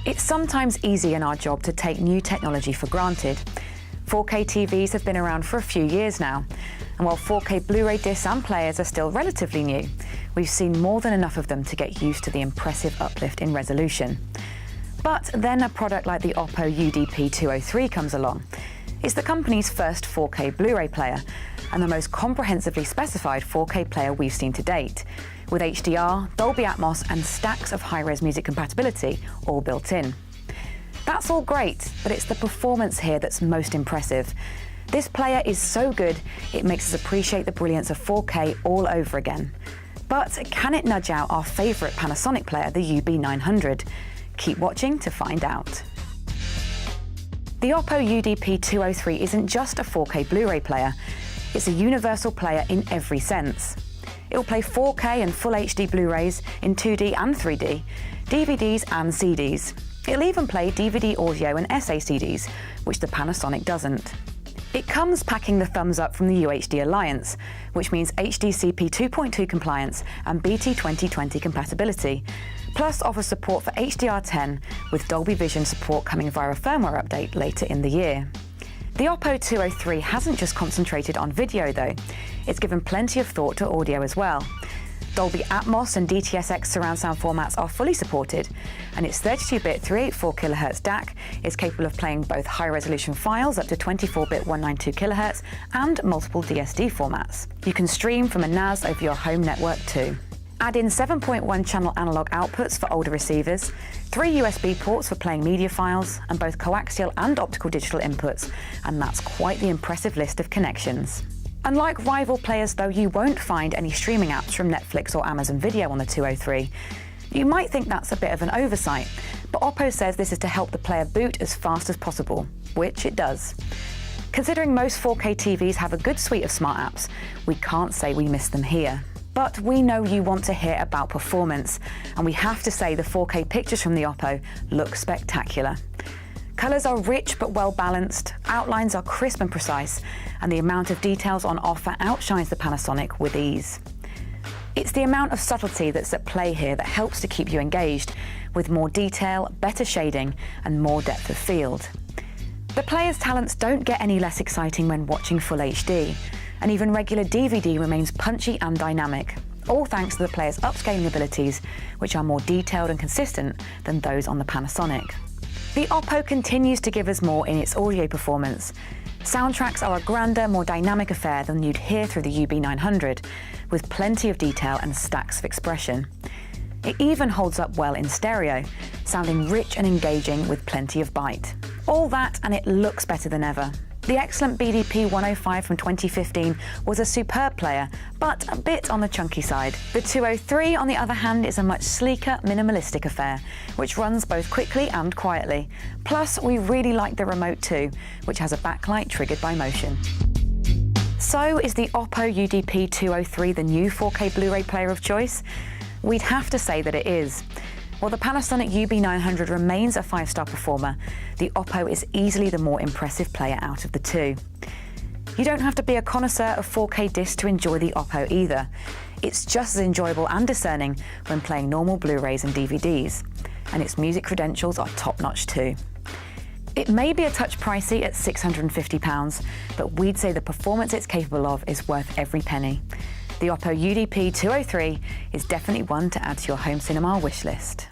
It's sometimes easy in our job to take new technology for granted. 4K TVs have been around for a few years now, and while 4K Blu-ray discs and players are still relatively new, we've seen more than enough of them to get used to the impressive uplift in resolution. But then a product like the OPPO UDP-203 comes along. It's the company's first 4K Blu-ray player, and the most comprehensively specified 4K player we've seen to date, with HDR, Dolby Atmos and stacks of high-res music compatibility all built in. That's all great, but it's the performance here that's most impressive. This player is so good, it makes us appreciate the brilliance of 4K all over again. But can it nudge out our favourite Panasonic player, the UB900? Keep watching to find out. The OPPO UDP-203 isn't just a 4K Blu-ray player, it's a universal player in every sense. It'll play 4K and Full HD Blu-rays in 2D and 3D, DVDs and CDs. It'll even play DVD audio and SACDs, which the Panasonic doesn't. It comes packing the thumbs up from the UHD Alliance, which means HDCP 2.2 compliance and BT 2020 compatibility, plus offers support for HDR10 with Dolby Vision support coming via a firmware update later in the year. The OPPO 203 hasn't just concentrated on video though, it's given plenty of thought to audio as well. Dolby Atmos and DTS:X surround sound formats are fully supported, and its 32-bit 384 kHz DAC is capable of playing both high-resolution files up to 24-bit 192 kHz and multiple DSD formats. You can stream from a NAS over your home network too. Add in 7.1 channel analog outputs for older receivers, 3 USB ports for playing media files, and both coaxial and optical digital inputs, and that's quite the impressive list of connections. Unlike rival players though, you won't find any streaming apps from Netflix or Amazon Video on the 203. You might think that's a bit of an oversight, but OPPO says this is to help the player boot as fast as possible, which it does. Considering most 4K TVs have a good suite of smart apps, we can't say we miss them here. But we know you want to hear about performance, and we have to say the 4K pictures from the OPPO look spectacular. Colours are rich but well balanced, outlines are crisp and precise, and the amount of details on offer outshines the Panasonic with ease. It's the amount of subtlety that's at play here that helps to keep you engaged, with more detail, better shading, and more depth of field. The player's talents don't get any less exciting when watching Full HD, and even regular DVD remains punchy and dynamic, all thanks to the player's upscaling abilities, which are more detailed and consistent than those on the Panasonic. The OPPO continues to give us more in its audio performance. Soundtracks are a grander, more dynamic affair than you'd hear through the UB900, with plenty of detail and stacks of expression. It even holds up well in stereo, sounding rich and engaging with plenty of bite. All that and it looks better than ever. The excellent BDP-105 from 2015 was a superb player, but a bit on the chunky side. The 203, on the other hand, is a much sleeker, minimalistic affair, which runs both quickly and quietly. Plus, we really like the remote too, which has a backlight triggered by motion. So, is the OPPO UDP-203 the new 4K Blu-ray player of choice? We'd have to say that it is. While the Panasonic UB900 remains a 5-star performer, the OPPO is easily the more impressive player out of the two. You don't have to be a connoisseur of 4K discs to enjoy the OPPO either. It's just as enjoyable and discerning when playing normal Blu-rays and DVDs, and its music credentials are top-notch too. It may be a touch pricey at £650, but we'd say the performance it's capable of is worth every penny. The OPPO UDP-203 is definitely one to add to your home cinema wish list.